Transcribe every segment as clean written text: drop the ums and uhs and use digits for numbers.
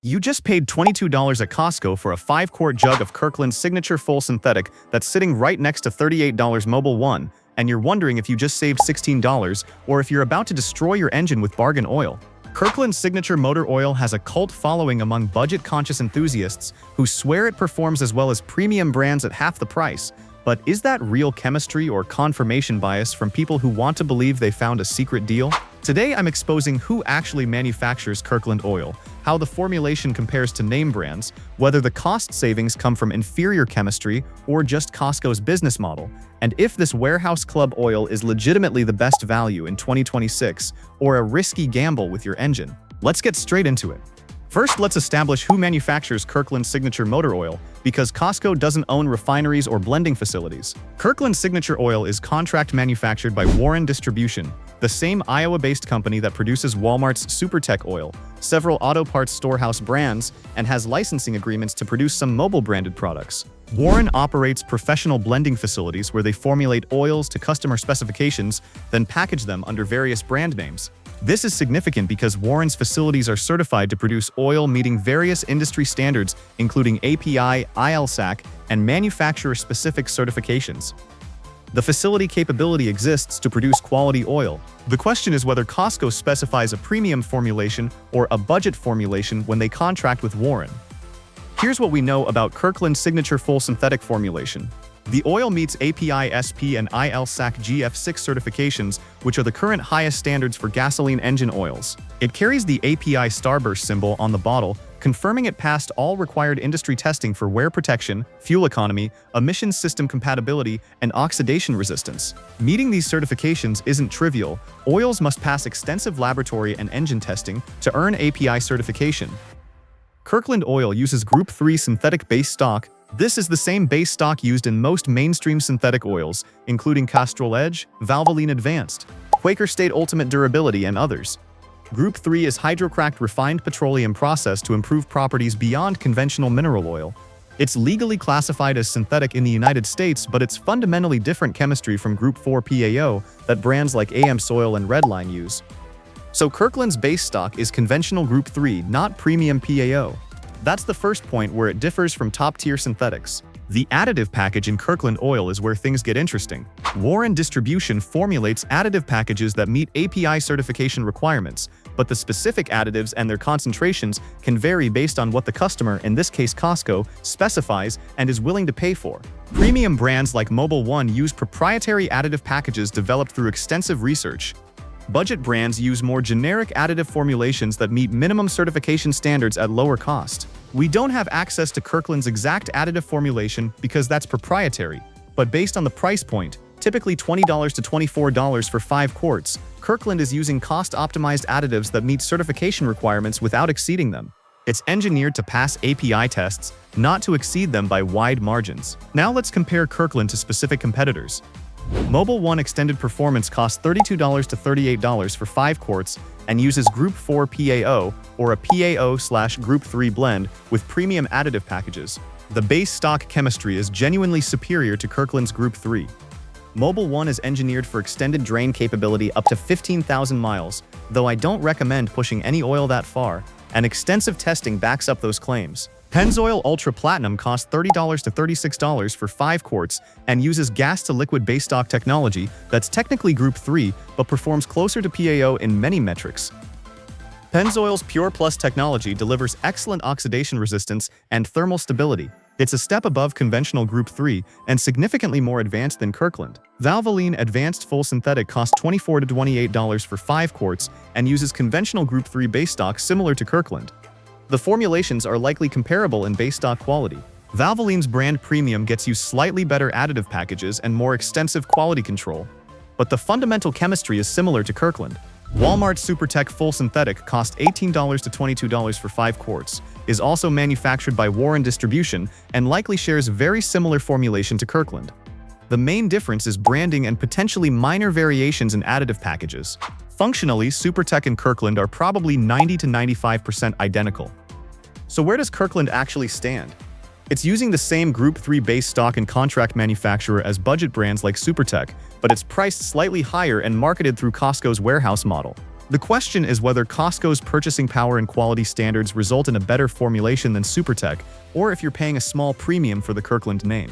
You just paid $22 at Costco for a 5-quart jug of Kirkland Signature Full Synthetic that's sitting right next to $38 Mobil 1, and you're wondering if you just saved $16 or if you're about to destroy your engine with bargain oil. Kirkland Signature Motor Oil has a cult following among budget-conscious enthusiasts who swear it performs as well as premium brands at half the price. But is that real chemistry or confirmation bias from people who want to believe they found a secret deal? Today I'm exposing who actually manufactures Kirkland oil, how the formulation compares to name brands, whether the cost savings come from inferior chemistry or just Costco's business model, and if this warehouse club oil is legitimately the best value in 2026 or a risky gamble with your engine. Let's get straight into it. First, let's establish who manufactures Kirkland Signature Motor Oil, because Costco doesn't own refineries or blending facilities. Kirkland Signature Oil is contract manufactured by Warren Distribution, the same Iowa-based company that produces Walmart's SuperTech oil, several auto parts storehouse brands, and has licensing agreements to produce some Mobil-branded products. Warren operates professional blending facilities where they formulate oils to customer specifications, then package them under various brand names. This is significant because Warren's facilities are certified to produce oil meeting various industry standards, including API, ILSAC, and manufacturer-specific certifications. The facility capability exists to produce quality oil. The question is whether Costco specifies a premium formulation or a budget formulation when they contract with Warren. Here's what we know about Kirkland Signature Full Synthetic Formulation. The oil meets API, SP, and ILSAC GF-6 certifications, which are the current highest standards for gasoline engine oils. It carries the API starburst symbol on the bottle, confirming it passed all required industry testing for wear protection, fuel economy, emissions system compatibility, and oxidation resistance. Meeting these certifications isn't trivial. Oils must pass extensive laboratory and engine testing to earn API certification. Kirkland oil uses Group 3 synthetic base stock. This is the same base stock used in most mainstream synthetic oils, including Castrol EDGE, Valvoline Advanced, Quaker State Ultimate Durability, and others. Group 3 is hydrocracked refined petroleum process to improve properties beyond conventional mineral oil. It's legally classified as synthetic in the United States, but it's fundamentally different chemistry from Group 4 PAO that brands like AMSOIL and Redline use. So Kirkland's base stock is conventional Group 3, not premium PAO. That's the first point where it differs from top-tier synthetics. The additive package in Kirkland oil is where things get interesting. Warren Distribution formulates additive packages that meet API certification requirements, but the specific additives and their concentrations can vary based on what the customer, in this case Costco, specifies and is willing to pay for. Premium brands like Mobil 1 use proprietary additive packages developed through extensive research. Budget brands use more generic additive formulations that meet minimum certification standards at lower cost. We don't have access to Kirkland's exact additive formulation because that's proprietary, but based on the price point, typically $20 to $24 for 5 quarts, Kirkland is using cost-optimized additives that meet certification requirements without exceeding them. It's engineered to pass API tests, not to exceed them by wide margins. Now let's compare Kirkland to specific competitors. Mobil 1 Extended Performance costs $32 to $38 for 5 quarts and uses Group 4 PAO or a PAO/Group 3 blend with premium additive packages. The base stock chemistry is genuinely superior to Kirkland's Group 3. Mobil 1 is engineered for extended drain capability up to 15,000 miles, though I don't recommend pushing any oil that far, and extensive testing backs up those claims. Pennzoil Ultra Platinum costs $30 to $36 for 5 quarts and uses gas-to-liquid base stock technology that's technically Group 3 but performs closer to PAO in many metrics. Pennzoil's Pure Plus technology delivers excellent oxidation resistance and thermal stability. It's a step above conventional Group 3 and significantly more advanced than Kirkland. Valvoline Advanced Full Synthetic costs $24 to $28 for 5 quarts and uses conventional Group 3 base stock similar to Kirkland. The formulations are likely comparable in base stock quality. Valvoline's brand premium gets you slightly better additive packages and more extensive quality control, but the fundamental chemistry is similar to Kirkland. Walmart's SuperTech Full Synthetic costs $18 to $22 for 5 quarts, is also manufactured by Warren Distribution, and likely shares very similar formulation to Kirkland. The main difference is branding and potentially minor variations in additive packages. Functionally, SuperTech and Kirkland are probably 90 to 95% identical. So where does Kirkland actually stand? It's using the same Group 3 base stock and contract manufacturer as budget brands like SuperTech, but it's priced slightly higher and marketed through Costco's warehouse model. The question is whether Costco's purchasing power and quality standards result in a better formulation than SuperTech, or if you're paying a small premium for the Kirkland name.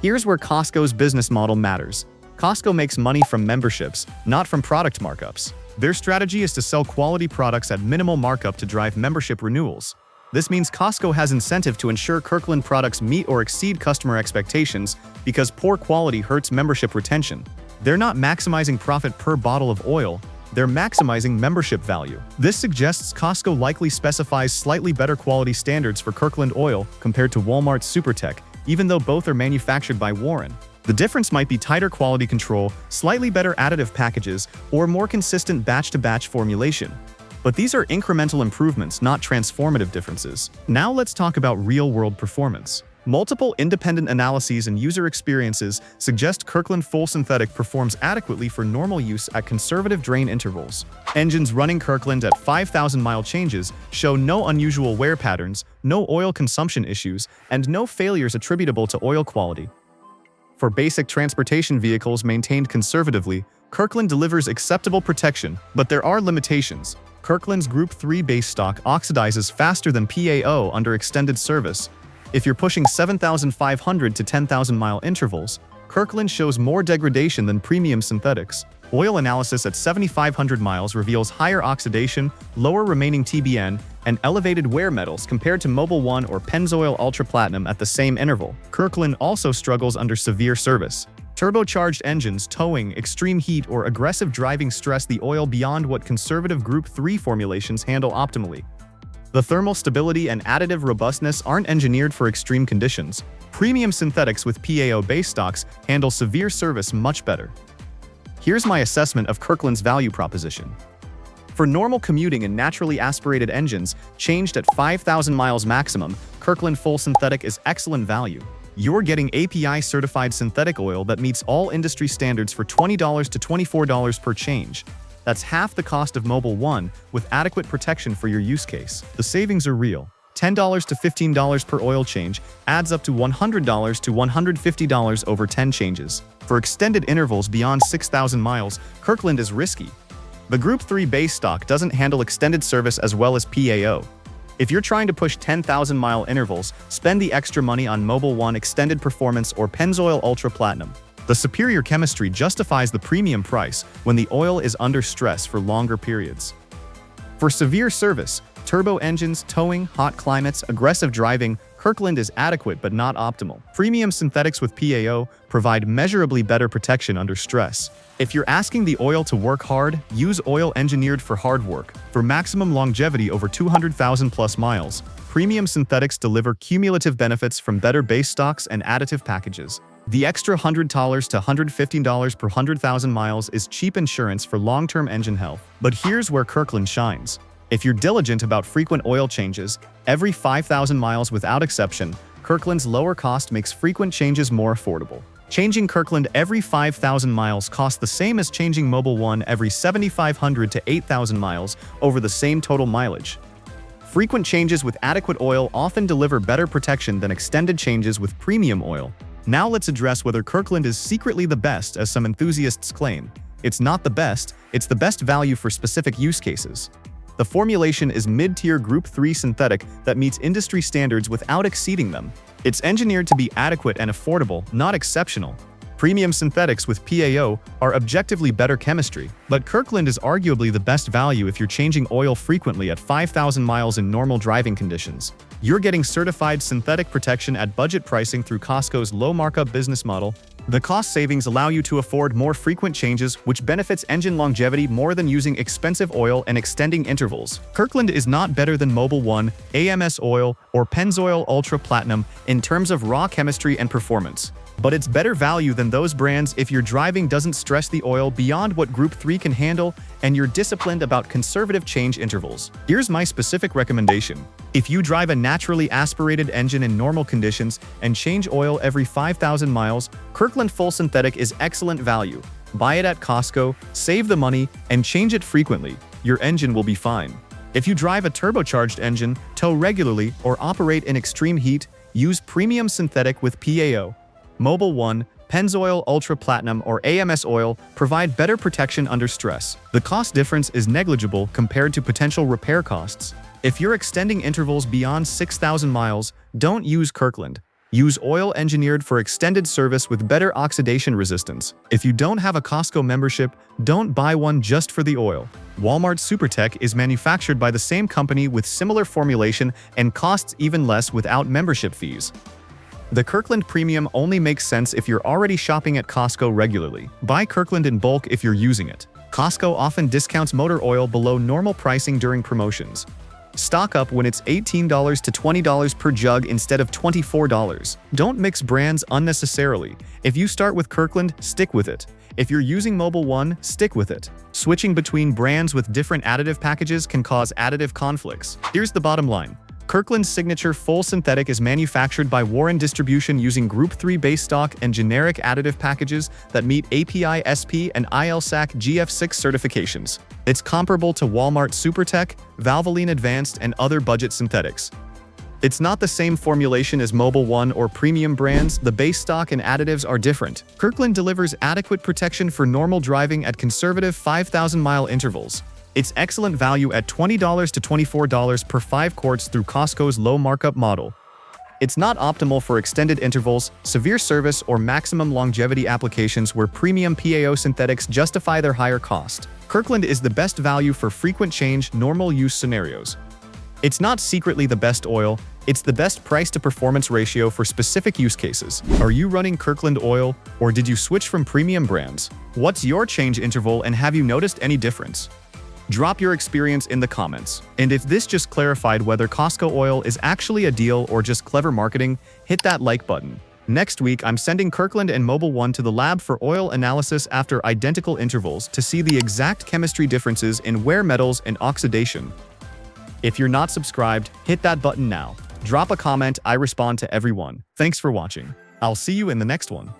Here's where Costco's business model matters. Costco makes money from memberships, not from product markups. Their strategy is to sell quality products at minimal markup to drive membership renewals. This means Costco has incentive to ensure Kirkland products meet or exceed customer expectations because poor quality hurts membership retention. They're not maximizing profit per bottle of oil, they're maximizing membership value. This suggests Costco likely specifies slightly better quality standards for Kirkland oil compared to Walmart's SuperTech, even though both are manufactured by Warren. The difference might be tighter quality control, slightly better additive packages, or more consistent batch-to-batch formulation. But these are incremental improvements, not transformative differences. Now let's talk about real-world performance. Multiple independent analyses and user experiences suggest Kirkland Full Synthetic performs adequately for normal use at conservative drain intervals. Engines running Kirkland at 5,000-mile changes show no unusual wear patterns, no oil consumption issues, and no failures attributable to oil quality. For basic transportation vehicles maintained conservatively, Kirkland delivers acceptable protection, but there are limitations. Kirkland's Group 3 base stock oxidizes faster than PAO under extended service. If you're pushing 7,500 to 10,000-mile intervals, Kirkland shows more degradation than premium synthetics. Oil analysis at 7,500 miles reveals higher oxidation, lower remaining TBN, and elevated wear metals compared to Mobil 1 or Pennzoil Ultra Platinum at the same interval. Kirkland also struggles under severe service. Turbocharged engines, towing, extreme heat, or aggressive driving stress the oil beyond what conservative Group 3 formulations handle optimally. The thermal stability and additive robustness aren't engineered for extreme conditions. Premium synthetics with PAO base stocks handle severe service much better. Here's my assessment of Kirkland's value proposition. For normal commuting and naturally aspirated engines, changed at 5,000 miles maximum, Kirkland Full Synthetic is excellent value. You're getting API-certified synthetic oil that meets all industry standards for $20 to $24 per change. That's half the cost of Mobil 1, with adequate protection for your use case. The savings are real. $10 to $15 per oil change adds up to $100 to $150 over 10 changes. For extended intervals beyond 6,000 miles, Kirkland is risky. The Group 3 base stock doesn't handle extended service as well as PAO. If you're trying to push 10,000-mile intervals, spend the extra money on Mobil 1 Extended Performance or Pennzoil Ultra Platinum. The superior chemistry justifies the premium price when the oil is under stress for longer periods. For severe service, turbo engines, towing, hot climates, aggressive driving, Kirkland is adequate but not optimal. Premium synthetics with PAO provide measurably better protection under stress. If you're asking the oil to work hard, use oil engineered for hard work. For maximum longevity over 200,000 plus miles, premium synthetics deliver cumulative benefits from better base stocks and additive packages. The extra $100 to $115 per 100,000 miles is cheap insurance for long-term engine health. But here's where Kirkland shines. If you're diligent about frequent oil changes, every 5,000 miles without exception, Kirkland's lower cost makes frequent changes more affordable. Changing Kirkland every 5,000 miles costs the same as changing Mobil 1 every 7,500 to 8,000 miles over the same total mileage. Frequent changes with adequate oil often deliver better protection than extended changes with premium oil. Now let's address whether Kirkland is secretly the best, as some enthusiasts claim. It's not the best, it's the best value for specific use cases. The formulation is mid-tier Group 3 synthetic that meets industry standards without exceeding them. It's engineered to be adequate and affordable, not exceptional. Premium synthetics with PAO are objectively better chemistry, but Kirkland is arguably the best value if you're changing oil frequently at 5,000 miles in normal driving conditions. You're getting certified synthetic protection at budget pricing through Costco's low markup business model. The cost savings allow you to afford more frequent changes, which benefits engine longevity more than using expensive oil and extending intervals. Kirkland is not better than Mobil 1, AMSOIL, or Pennzoil Ultra Platinum in terms of raw chemistry and performance. But it's better value than those brands if your driving doesn't stress the oil beyond what Group 3 can handle and you're disciplined about conservative change intervals. Here's my specific recommendation. If you drive a naturally aspirated engine in normal conditions and change oil every 5,000 miles, Kirkland Full Synthetic is excellent value. Buy it at Costco, save the money, and change it frequently. Your engine will be fine. If you drive a turbocharged engine, tow regularly, or operate in extreme heat, use premium synthetic with PAO. Mobil 1, Pennzoil Ultra Platinum or AMSOIL provide better protection under stress. The cost difference is negligible compared to potential repair costs. If you're extending intervals beyond 6,000 miles, don't use Kirkland. Use oil engineered for extended service with better oxidation resistance. If you don't have a Costco membership, don't buy one just for the oil. Walmart SuperTech is manufactured by the same company with similar formulation and costs even less without membership fees. The Kirkland Premium only makes sense if you're already shopping at Costco regularly. Buy Kirkland in bulk if you're using it. Costco often discounts motor oil below normal pricing during promotions. Stock up when it's $18 to $20 per jug instead of $24. Don't mix brands unnecessarily. If you start with Kirkland, stick with it. If you're using Mobil 1, stick with it. Switching between brands with different additive packages can cause additive conflicts. Here's the bottom line. Kirkland Signature Full Synthetic is manufactured by Warren Distribution using Group 3 base stock and generic additive packages that meet API SP and ILSAC GF-6 certifications. It's comparable to Walmart SuperTech, Valvoline Advanced, and other budget synthetics. It's not the same formulation as Mobil 1 or premium brands. The base stock and additives are different. Kirkland delivers adequate protection for normal driving at conservative 5,000-mile intervals. It's excellent value at $20 to $24 per 5 quarts through Costco's low markup model. It's not optimal for extended intervals, severe service, or maximum longevity applications where premium PAO synthetics justify their higher cost. Kirkland is the best value for frequent change, normal use scenarios. It's not secretly the best oil, it's the best price-to-performance ratio for specific use cases. Are you running Kirkland oil, or did you switch from premium brands? What's your change interval, and have you noticed any difference? Drop your experience in the comments. And if this just clarified whether Costco oil is actually a deal or just clever marketing, hit that like button. Next week, I'm sending Kirkland and Mobil 1 to the lab for oil analysis after identical intervals to see the exact chemistry differences in wear metals and oxidation. If you're not subscribed, hit that button now. Drop a comment, I respond to everyone. Thanks for watching. I'll see you in the next one.